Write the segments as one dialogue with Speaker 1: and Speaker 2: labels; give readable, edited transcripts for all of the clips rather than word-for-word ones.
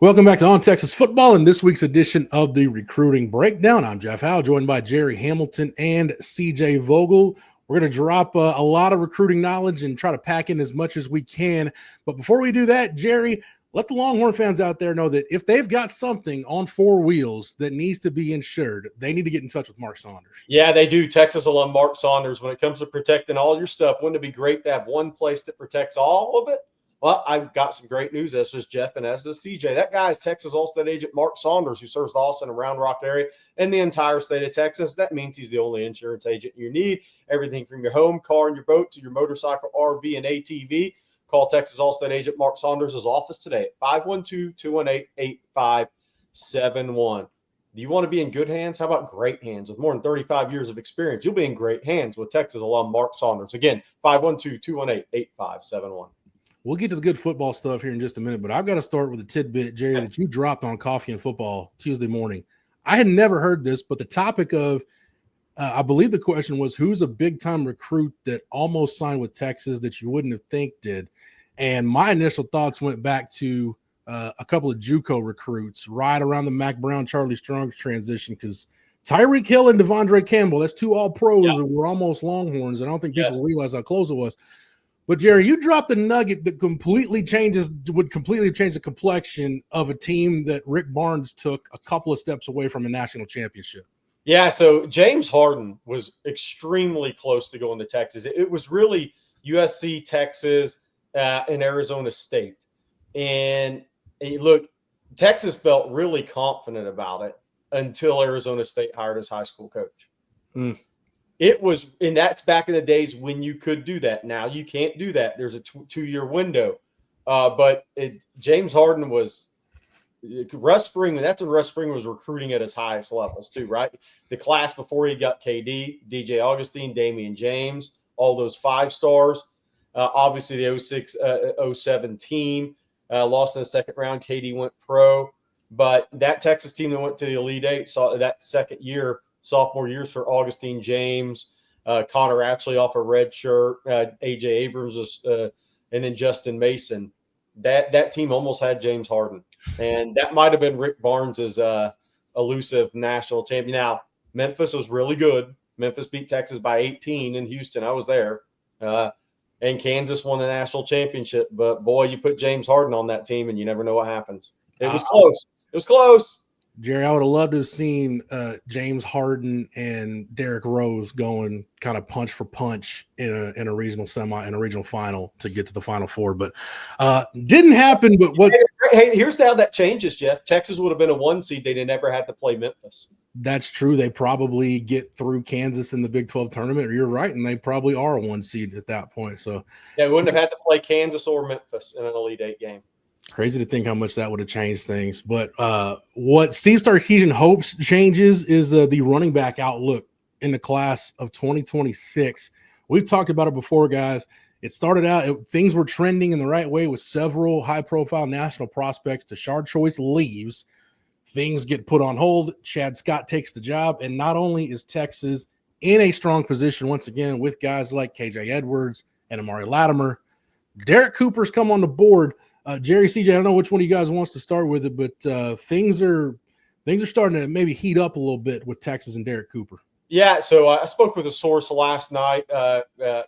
Speaker 1: Welcome back to On Texas Football and this week's edition of the Recruiting Breakdown. I'm Jeff Howe, joined by Gerry Hamilton and CJ Vogel. We're going to drop a lot of recruiting knowledge and try to pack in as much as we can. But before we do that, Gerry, let the Longhorn fans out there know that if they've got something on four wheels that needs to be insured, they need to get in touch with Mark Saunders.
Speaker 2: Yeah, they do. Texas alum Mark Saunders. When it comes to protecting all your stuff, wouldn't it be great to have one place that protects all of it? Well, I've got some great news. As does Jeff and as does CJ. That guy is Texas All-State agent Mark Saunders, who serves the Austin and Round Rock area and the entire state of Texas. That means he's the only insurance agent you need. Everything from your home, car, and your boat to your motorcycle, RV, and ATV. Call Texas All-State agent Mark Saunders' office today at 512-218-8571. Do you want to be in good hands? How about great hands? With more than 35 years of experience, you'll be in great hands with Texas alum Mark Saunders. Again, 512-218-8571.
Speaker 1: We'll get to the good football stuff here in just a minute, but I've got to start with a tidbit, Gerry, that you dropped on Coffee and Football Tuesday morning. I had never heard this, but the topic of, I believe the question was, who's a big-time recruit that almost signed with Texas that you wouldn't have think did? And my initial thoughts went back to a couple of JUCO recruits right around the Mac Brown, Charlie Strong transition, because Tyreek Hill and Devondre Campbell, that's two all-pros and were almost Longhorns. I don't think people realize how close it was. But, Gerry, you dropped a nugget that would completely change the complexion of a team that Rick Barnes took a couple of steps away from a national championship.
Speaker 2: Yeah, so James Harden was extremely close to going to Texas. It was really USC, Texas, and Arizona State. And look, Texas felt really confident about it until Arizona State hired his high school coach. It was, and that's back in the days when you could do that. Now you can't do that. There's a 2-year window. But James Harden was Russ Spring, and that's when Russ Spring was recruiting at his highest levels too, right? The class before he got KD, DJ Augustine, Damian James, all those 5 stars. Obviously the 06-07 team lost in the second round. KD went pro. But that Texas team that went to the Elite Eight saw that second year, sophomore years for Augustine James, Connor Atchley off a red shirt, AJ Abrams, and then Justin Mason. That team almost had James Harden, and that might have been Rick Barnes's elusive national champion. Now Memphis was really good. Memphis beat Texas by 18 in Houston. I was there, and Kansas won the national championship. But boy, you put James Harden on that team, and you never know what happens. It was close. It was close.
Speaker 1: Gerry, I would have loved to have seen James Harden and Derrick Rose going kind of punch for punch in a regional semi, in a regional final to get to the Final Four, but didn't happen. But what?
Speaker 2: Hey, here's how that changes, Jeff. Texas would have been a 1 seed. They never had to play Memphis.
Speaker 1: That's true. They probably get through Kansas in the Big 12 tournament. You're right, and they probably are a 1 seed at that point. So
Speaker 2: they wouldn't have had to play Kansas or Memphis in an Elite Eight game.
Speaker 1: Crazy to think how much that would have changed things. But what Steve Sarkisian hopes changes is the running back outlook in the class of 2026. We've talked about it before, guys. It started out, things were trending in the right way with several high-profile national prospects. Tashard Choice leaves. Things get put on hold. Chad Scott takes the job. And not only is Texas in a strong position once again with guys like KJ Edwards and Amari Latimer, Derrek Cooper's come on the board. Gerry, CJ, I don't know which one of you guys wants to start with it, but things are starting to maybe heat up a little bit with Texas and Derrek Cooper.
Speaker 2: Yeah, so I spoke with a source last night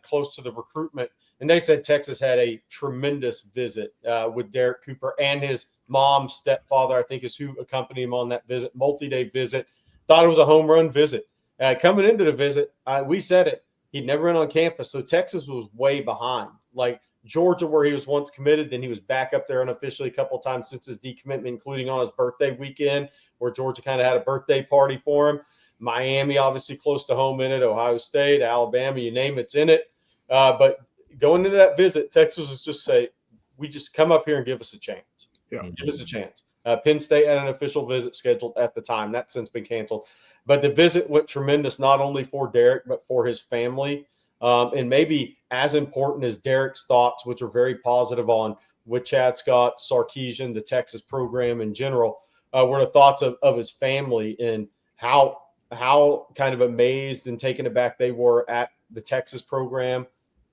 Speaker 2: close to the recruitment, and they said Texas had a tremendous visit with Derrek Cooper and his mom's stepfather, I think is who accompanied him on that visit, multi-day visit. Thought it was a home run visit. Coming into the visit, we said it, he'd never been on campus, so Texas was way behind. Like Georgia, where he was once committed, then he was back up there unofficially a couple of times since his decommitment, including on his birthday weekend, where Georgia kind of had a birthday party for him. Miami, obviously close to home in it, Ohio State, Alabama, you name it's in it. But going into that visit, Texas was just say, we just come up here and give us a chance.
Speaker 1: Yeah.
Speaker 2: Give us a chance. Penn State had an official visit scheduled at the time. That's since been canceled. But the visit went tremendous, not only for Derrek, but for his family. And maybe as important as Derrek's thoughts, which are very positive on with Chad Scott, Sarkisian, the Texas program in general, were the thoughts of his family and how kind of amazed and taken aback they were at the Texas program,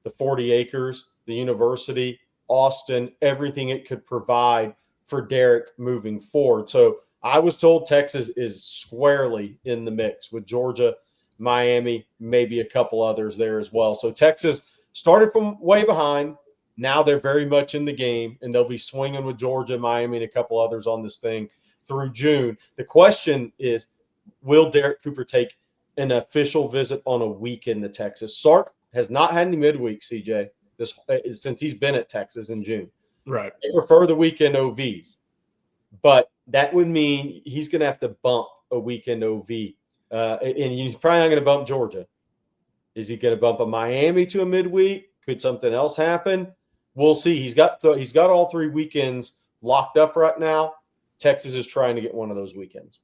Speaker 2: the 40 acres, the university, Austin, everything it could provide for Derrek moving forward. So I was told Texas is squarely in the mix with Georgia, Miami, maybe a couple others there as well. So Texas started from way behind. Now they're very much in the game, and they'll be swinging with Georgia, Miami, and a couple others on this thing through June. The question is, will Derrek Cooper take an official visit on a weekend to Texas? Sark has not had any midweek, CJ, since he's been at Texas in June.
Speaker 3: Right.
Speaker 2: They prefer the weekend OVs, but that would mean he's going to have to bump a weekend OV, and he's probably not going to bump Georgia. Is he going to bump a Miami to a midweek? Could something else happen? We'll see. He's got all 3 weekends locked up right now. Texas is trying to get one of those weekends.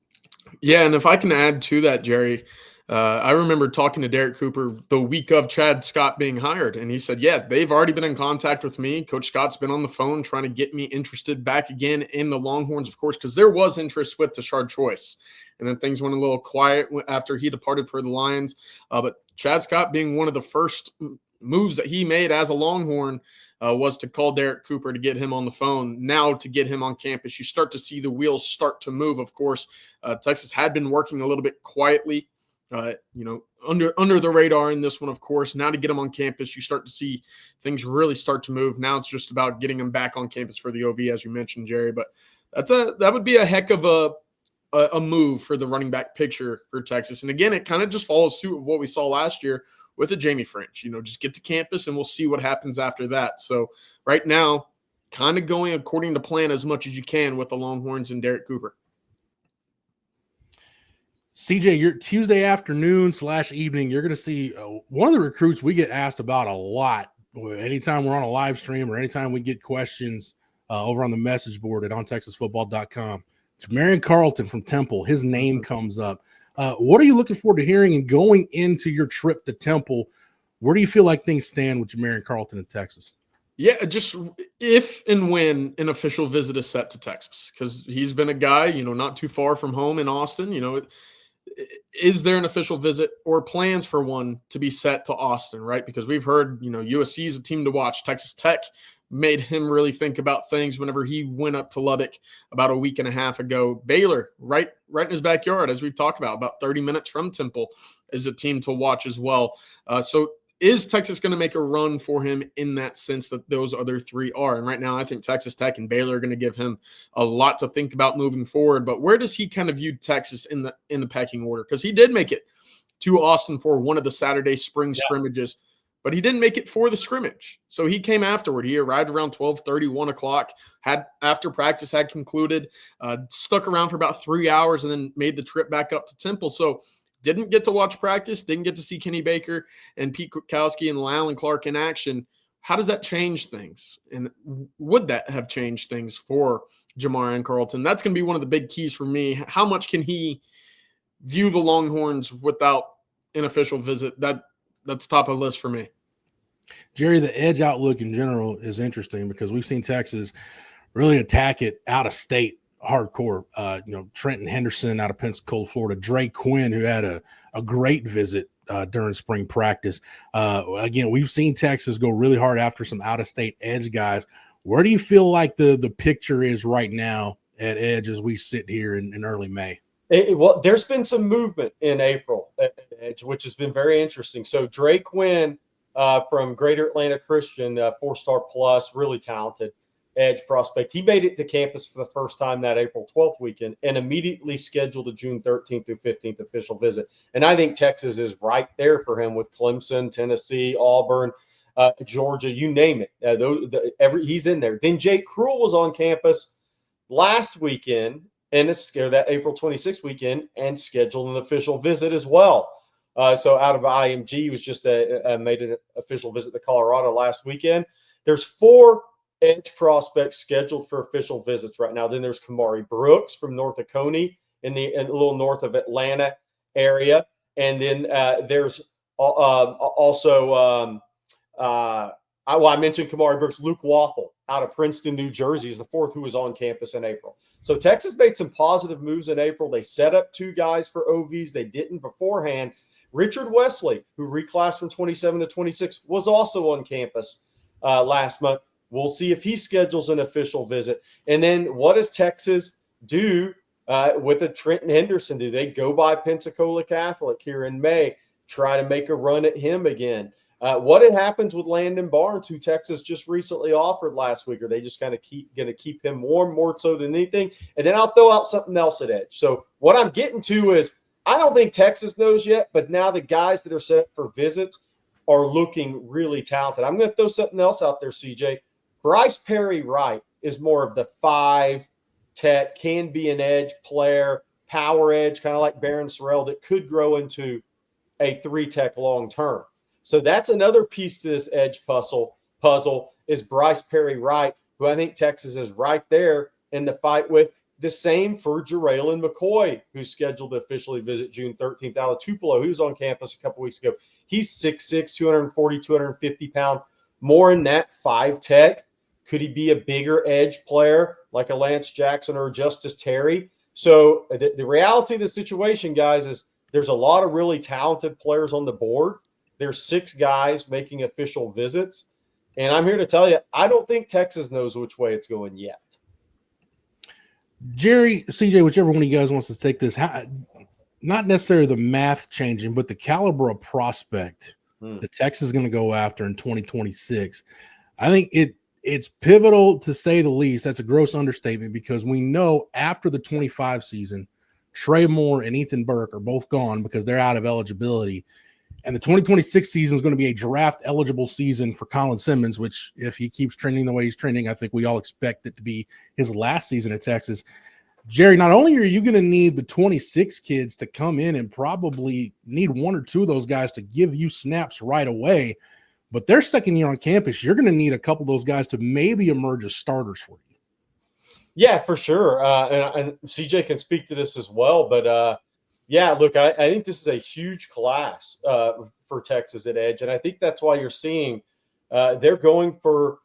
Speaker 3: Yeah, and if I can add to that, Gerry, I remember talking to Derrek Cooper the week of Chad Scott being hired, and he said, yeah, they've already been in contact with me. Coach Scott's been on the phone trying to get me interested back again in the Longhorns, of course, because there was interest with Tashard Choice. And then things went a little quiet after he departed for the Lions. But Chad Scott being one of the first moves that he made as a Longhorn was to call Derrek Cooper to get him on the phone. Now to get him on campus, you start to see the wheels start to move. Of course, Texas had been working a little bit quietly, under the radar in this one, of course. Now to get him on campus, you start to see things really start to move. Now it's just about getting him back on campus for the OV, as you mentioned, Gerry. But that would be a heck of a move for the running back picture for Texas. And again, it kind of just follows suit of what we saw last year with a Jamie French. Just get to campus and we'll see what happens after that. So right now, kind of going according to plan as much as you can with the Longhorns and Derrek Cooper.
Speaker 1: CJ, your Tuesday afternoon / evening, you're going to see one of the recruits we get asked about a lot. Anytime we're on a live stream or anytime we get questions over on the message board at ontexasfootball.com. Jamaran Carlton from Temple, his name comes up. What are you looking forward to hearing and going into your trip to Temple? Where do you feel like things stand with Jamaran Carlton in Texas?
Speaker 3: Yeah, just if and when an official visit is set to Texas, because he's been a guy, not too far from home in Austin. Is there an official visit or plans for one to be set to Austin, right? Because we've heard, USC is a team to watch. Texas Tech made him really think about things whenever he went up to Lubbock about a week and a half ago. Baylor, right in his backyard, as we've talked about 30 minutes from Temple, is a team to watch as well. So is Texas going to make a run for him in that sense that those other 3 are? And right now, I think Texas Tech and Baylor are going to give him a lot to think about moving forward. But where does he kind of view Texas in the pecking order? Because he did make it to Austin for one of the Saturday spring scrimmages, but he didn't make it for the scrimmage. So he came afterward. He arrived around 12:30, 1 o'clock, after practice had concluded, stuck around for about 3 hours, and then made the trip back up to Temple. So didn't get to watch practice, didn't get to see Kenny Baker and Pete Kwiatkowski and Alan Clark in action. How does that change things? And would that have changed things for Jamaran Carlton? That's going to be one of the big keys for me. How much can he view the Longhorns without an official visit? That's top of the list for me.
Speaker 1: Gerry, the edge outlook in general is interesting because we've seen Texas really attack it out of state hardcore. Trenton Henderson out of Pensacola, Florida, Drake Quinn, who had a great visit during spring practice. Again, we've seen Texas go really hard after some out-of-state edge guys. Where do you feel like the picture is right now at edge as we sit here in early May?
Speaker 2: Well, there's been some movement in April at edge, which has been very interesting. So Drake Quinn from Greater Atlanta Christian, 4-star plus, really talented edge prospect. He made it to campus for the first time that April 12th weekend and immediately scheduled a June 13th through 15th official visit. And I think Texas is right there for him with Clemson, Tennessee, Auburn, Georgia, you name it. He's in there. Then Jake Krull was on campus last weekend and that April 26th weekend and scheduled an official visit as well. So out of IMG, he was just made an official visit to Colorado last weekend. There's 4 edge prospects scheduled for official visits right now. Then there's Kamari Brooks from North Oconee in a little north of Atlanta area. And then there's also I mentioned Kamari Brooks, Luke Waffle out of Princeton, New Jersey is the 4th who was on campus in April. So Texas made some positive moves in April. They set up 2 guys for OVs. They didn't beforehand. Richard Wesley, who reclassed from 27 to 26, was also on campus last month. We'll see if he schedules an official visit. And then what does Texas do with a Trenton Henderson? Do they go by Pensacola Catholic here in May, try to make a run at him again? What happens with Landon Barnes, who Texas just recently offered last week? Are they just kind of going to keep him warm more so than anything? And then I'll throw out something else at edge. So what I'm getting to is I don't think Texas knows yet, but now the guys that are set up for visits are looking really talented. I'm going to throw something else out there, CJ. Bryce Perry Wright is more of the 5 tech, can be an edge player, power edge, kind of like Barron Sorrell, that could grow into a 3 tech long term. So that's another piece to this edge puzzle is Bryce Perry Wright, who I think Texas is right there in the fight with. The same for Jaraylin McCoy, who's scheduled to officially visit June 13th out of Tupelo, who's on campus a couple weeks ago. He's 6'6", 240, 250 pound, more in that 5 tech. Could he be a bigger edge player like a Lance Jackson or Justice Terry? So the reality of the situation, guys, is there's a lot of really talented players on the board. There's 6 guys making official visits. And I'm here to tell you, I don't think Texas knows which way it's going yet.
Speaker 1: Gerry, CJ, whichever one of you guys wants to take this, not necessarily the math changing, but the caliber of prospect that Texas is going to go after in 2026. I think it's pivotal, to say the least. That's a gross understatement, because we know after the 25 season, Trey Moore and Ethan Burke are both gone because they're out of eligibility. And the 2026 season is going to be a draft eligible season for Colin Simmons, which, if he keeps trending the way he's trending, I think we all expect it to be his last season at Texas. Gerry, not only are you going to need the 26 kids to come in and probably need 1 or 2 of those guys to give you snaps right away, but their second year on campus, you're going to need a couple of those guys to maybe emerge as starters for you.
Speaker 2: Yeah, for sure. And CJ can speak to this as well. But, yeah, look, I think this is a huge class for Texas at edge. And I think that's why you're seeing they're going for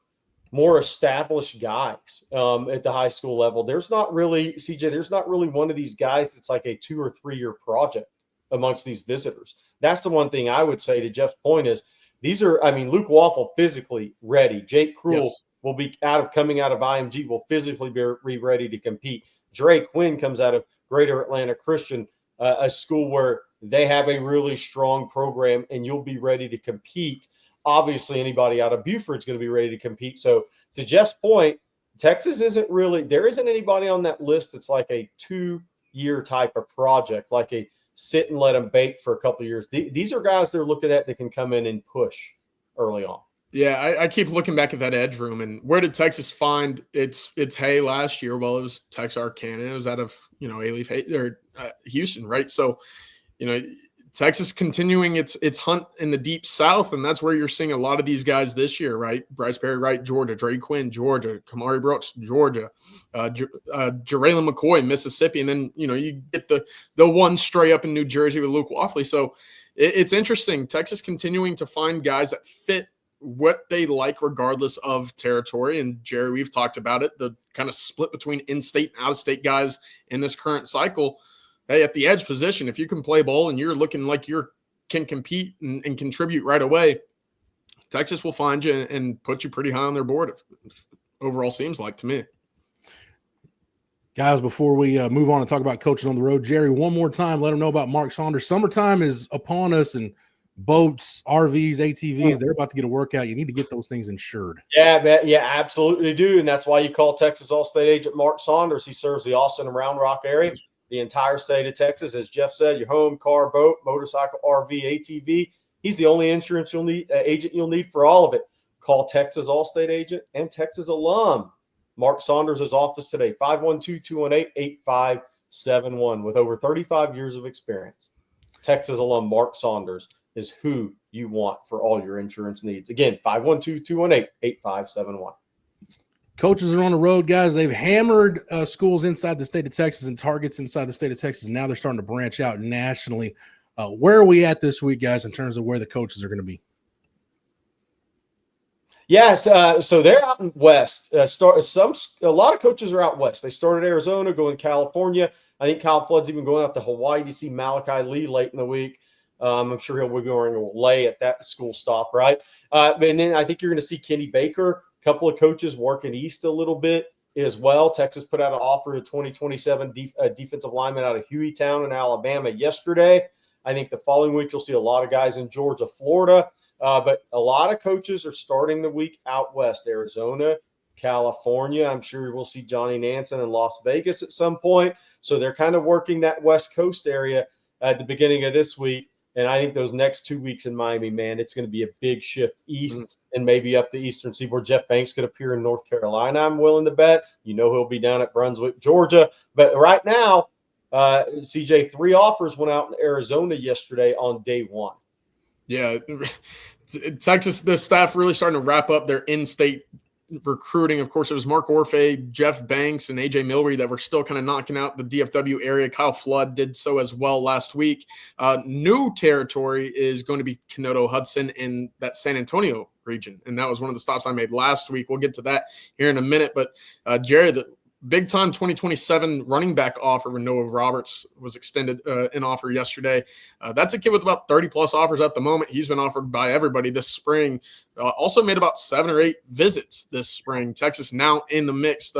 Speaker 2: more established guys at the high school level. There's not really, CJ, there's not really one of these guys that's like a 2 or 3 year project amongst these visitors. That's the one thing I would say to Jeff's point is these are, I mean, Luke Waffle physically ready. Jake Krull will be coming out of IMG, will physically be ready to compete. Dre Quinn comes out of Greater Atlanta Christian, a school where they have a really strong program, and you'll be ready to compete. Obviously, anybody out of Buford is going to be ready to compete. So to Jeff's point, Texas isn't really, there isn't anybody on that list that's like a 2-year type of project, like a sit and let them bake for a couple of years. These are guys they're looking at that can come in and push early on.
Speaker 3: Yeah, I keep looking back at that edge room, and where did Texas find its Hay last year? Well, it was Texarkana. It was out of A-Leaf or Houston, right? So, Texas continuing its hunt in the deep South, and that's where you're seeing a lot of these guys this year, right? Bryce Perry Wright, Georgia; Dre Quinn, Georgia; Kamari Brooks, Georgia; Jaraylin McCoy, Mississippi, and then you get the one stray up in New Jersey with Luke Waffle. So it's interesting. Texas continuing to find guys that fit what they like regardless of territory. And Gerry, we've talked about it, the kind of split between in-state and out-of-state guys in this current cycle. Hey, at the edge position, if you can play ball and you're looking like you can compete and contribute right away, Texas will find you and put you pretty high on their board. Overall, seems like to me.
Speaker 1: Guys, before we move on and talk about coaches on the road, Gerry, one more time, let them know about Mark Saunders. Summertime is upon us, and boats, RVs, ATVs, they're about to get a workout. You need to get those things insured.
Speaker 2: Yeah, absolutely do. And that's why you call Texas All-State agent Mark Saunders. He serves the Austin and Round Rock area, the entire state of Texas. As Jeff said, your home, car, boat, motorcycle, RV, ATV. He's the only insurance agent you'll need for all of it. Call Texas All-State agent and Texas alum Mark Saunders' office today, 512-218-8571. With over 35 years of experience, Texas alum Mark Saunders is who you want for all your insurance needs. Again, 512-218-8571.
Speaker 1: Coaches are on the road, guys. They've hammered schools inside the state of Texas and targets inside the state of Texas. Now they're starting to branch out nationally. Where are we at this week, guys, in terms of where the coaches are going to be?
Speaker 2: Yes, so they're out in West. A lot of coaches are out West. They started Arizona, going to California. I think Kyle Flood's even going out to Hawaii to see Malachi Lee late in the week. I'm sure he'll be going to lay at that school stop, right? And then I think you're going to see Kenny Baker A couple of coaches working east a little bit as well. Texas put out an offer to 2027 defensive lineman out of Hueytown in Alabama yesterday. I think the following week you'll see a lot of guys in Georgia, Florida, but a lot of coaches are starting the week out west, Arizona, California. I'm sure we'll see Johnny Nansen in Las Vegas at some point. So they're kind of working that West Coast area at the beginning of this week. And I think those next 2 weeks in Miami, man, it's going to be a big shift east and maybe up the eastern seaboard. Jeff Banks could appear in North Carolina, I'm willing to bet. He'll be down at Brunswick, Georgia. But right now, CJ, 3 offers went out in Arizona yesterday on day one.
Speaker 3: Yeah, Texas, the staff really starting to wrap up their in-state recruiting. Of course, it was Mark Orfe, Jeff Banks, and AJ Milbury that were still kind of knocking out the DFW area. Kyle Flood did so as well last week. New territory is going to be Kenoto Hudson in that San Antonio region, and that was one of the stops I made last week. We'll get to that here in a minute. But Gerry, the big-time 2027 running back offer with Noah Roberts was extended an offer yesterday. That's a kid with about 30-plus offers at the moment. He's been offered by everybody this spring. Also made about 7 or 8 visits this spring. Texas now in the mix.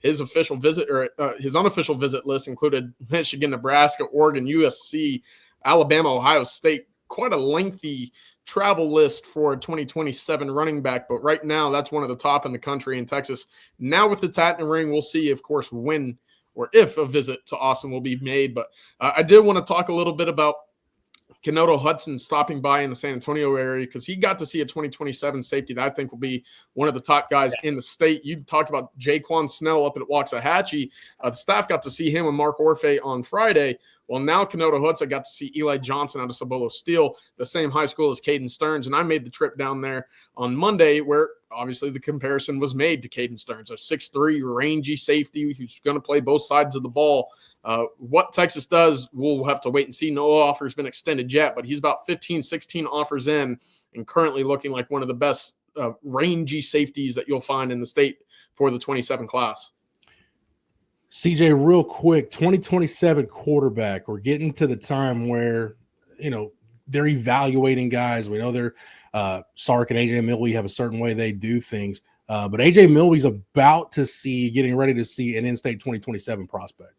Speaker 3: His official visit or his unofficial visit list included Michigan, Nebraska, Oregon, USC, Alabama, Ohio State. Quite a lengthy travel list for a 2027 running back, but right now that's one of the top in the country in Texas. Now with the tat in the ring, we'll see, of course, when or if a visit to Austin will be made. But I did want to talk a little bit about Kenoto Hudson stopping by in the San Antonio area because he got to see a 2027 safety that I think will be one of the top guys in the state. You talked about Jaquan Snell up at Waxahachie. The staff got to see him and Mark Orfe on Friday. Well, now Kenoto Hudson got to see Eli Johnson out of Cibolo Steel, the same high school as Caden Stearns. And I made the trip down there on Monday where obviously the comparison was made to Caden Stearns, a 6'3", rangy safety who's going to play both sides of the ball. What Texas does, we'll have to wait and see. No offer has been extended yet, but he's about 15, 16 offers in and currently looking like one of the best rangy safeties that you'll find in the state for the 27 class.
Speaker 1: CJ, real quick, 2027 quarterback. We're getting to the time where, they're evaluating guys. We know they're Sark and AJ Milbury have a certain way they do things. But AJ Milbury's getting ready to see an in-state 2027 prospect.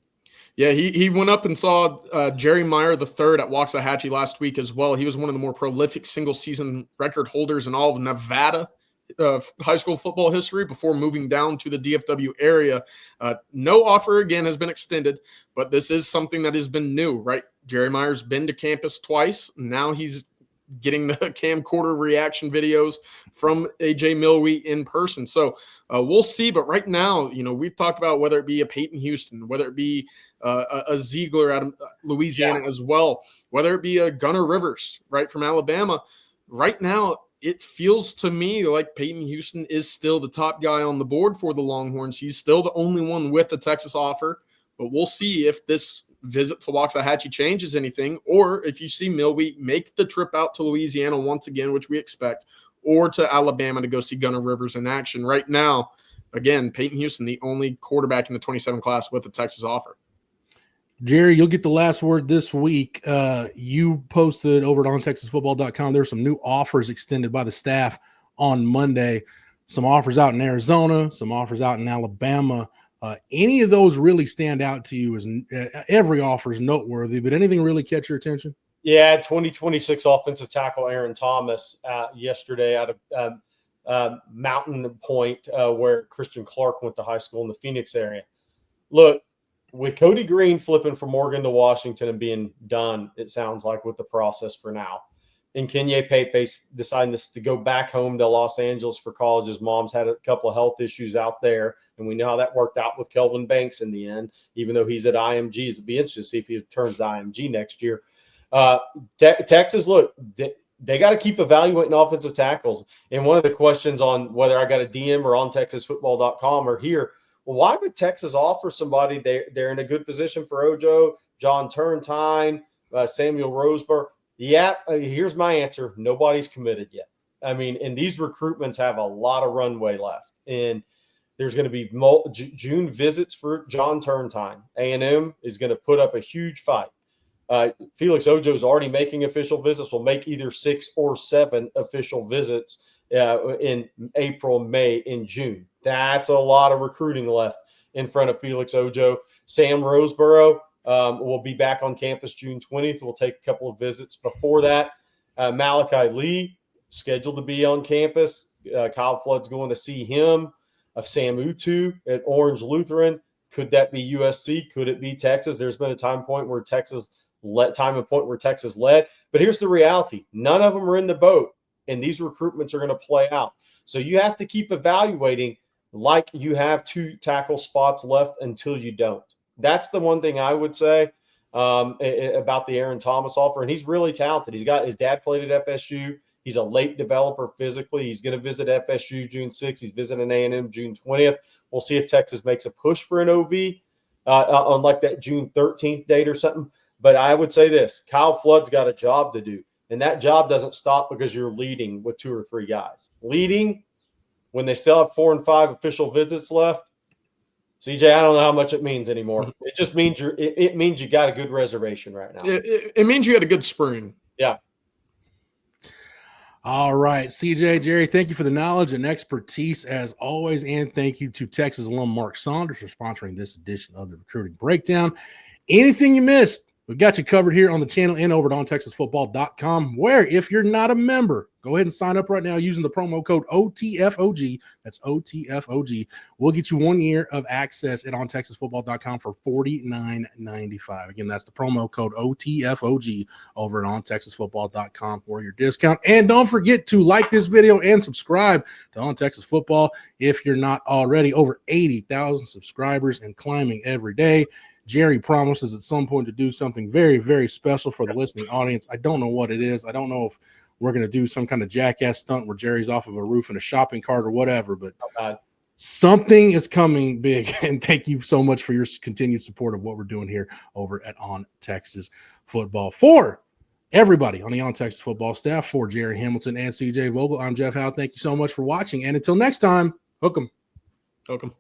Speaker 3: Yeah, he went up and saw Jerry Meyer III at Waxahachie last week as well. He was one of the more prolific single-season record holders in all of Nevada high school football history before moving down to the DFW area. No offer, again, has been extended, but this is something that has been new, right? Jerry Meyer's been to campus twice. Now he's getting the camcorder reaction videos from AJ Milbury in person. So we'll see. But right now, we've talked about whether it be a Peyton Houston, whether it be a Ziegler out of Louisiana as well, whether it be a Gunnar Rivers, right, from Alabama. Right now, it feels to me like Peyton Houston is still the top guy on the board for the Longhorns. He's still the only one with a Texas offer, but we'll see if this visit to Waxahachie changes anything, or if you see Milbury make the trip out to Louisiana once again, which we expect, or to Alabama to go see Gunnar Rivers in action. Right now, again, Peyton Houston, the only quarterback in the 27 class with a Texas offer.
Speaker 1: Gerry, you'll get the last word this week. You posted over at ontexasfootball.com. There's some new offers extended by the staff on Monday. Some offers out in Arizona, some offers out in Alabama. Any of those really stand out to you? As every offer is noteworthy, but anything really catch your attention?
Speaker 2: Yeah, 2026 offensive tackle Aaron Thomas yesterday out of Mountain Point, where Christian Clark went to high school in the Phoenix area. Look, with Cody Green flipping from Oregon to Washington and being done, it sounds like, with the process for now, and Kenye Pepe deciding to go back home to Los Angeles for college. His mom's had a couple of health issues out there, and we know how that worked out with Kelvin Banks in the end, even though he's at IMG. It'll be interesting to see if he returns to IMG next year. Texas, look, they got to keep evaluating offensive tackles. And one of the questions on whether I got a DM or on ontexasfootball.com or here, well, why would Texas offer somebody they're in a good position for Ojo, John Turntine, Samuel Roseburg? Yeah, here's my answer. Nobody's committed yet. I mean, and these recruitments have a lot of runway left. And there's going to be June visits for John Turntine. A&M is going to put up a huge fight. Felix Ojo is already making official visits. Will make either 6 or 7 official visits in April, May, and June. That's a lot of recruiting left in front of Felix Ojo. Sam Roseborough will be back on campus June 20th. We'll take a couple of visits before that. Malachi Lee, scheduled to be on campus. Kyle Flood's going to see him. Sam Utu at Orange Lutheran. Could that be USC? Could it be Texas? There's been a time and point where Texas led. But here's the reality. None of them are in the boat, and these recruitments are going to play out. So you have to keep evaluating like you have 2 tackle spots left until you don't. That's the one thing I would say about the Aaron Thomas offer. And he's really talented. His dad played at FSU. He's a late developer physically. He's going to visit FSU June 6th. He's visiting A&M June 20th. We'll see if Texas makes a push for an OV on like that June 13th date or something. But I would say this, Kyle Flood's got a job to do. And that job doesn't stop because you're leading with 2 or 3 guys. Leading when they still have 4 and 5 official visits left. CJ, I don't know how much it means anymore. It just means it means you got a good reservation right now.
Speaker 3: It means you had a good spring.
Speaker 2: Yeah.
Speaker 1: All right, CJ, Gerry, thank you for the knowledge and expertise as always, and thank you to Texas alum Mark Saunders for sponsoring this edition of the Recruiting Breakdown. Anything you missed, we've got you covered here on the channel and over at ontexasfootball.com, where if you're not a member, go ahead and sign up right now using the promo code OTFOG. That's OTFOG. We'll get you 1 year of access at ontexasfootball.com for $49.95. Again, that's the promo code OTFOG over at ontexasfootball.com for your discount. And don't forget to like this video and subscribe to On Texas Football if you're not already. Over 80,000 subscribers and climbing every day. Gerry promises at some point to do something very, very special for the listening audience. I don't know what it is. I don't know if we're going to do some kind of jackass stunt where Gerry's off of a roof in a shopping cart or whatever, but something is coming big. And thank you so much for your continued support of what we're doing here over at On Texas Football. For everybody on the On Texas Football staff, for Gerry Hamilton and CJ Vogel, I'm Jeff Howe. Thank you so much for watching. And until next time, hook 'em.
Speaker 3: Hook 'em.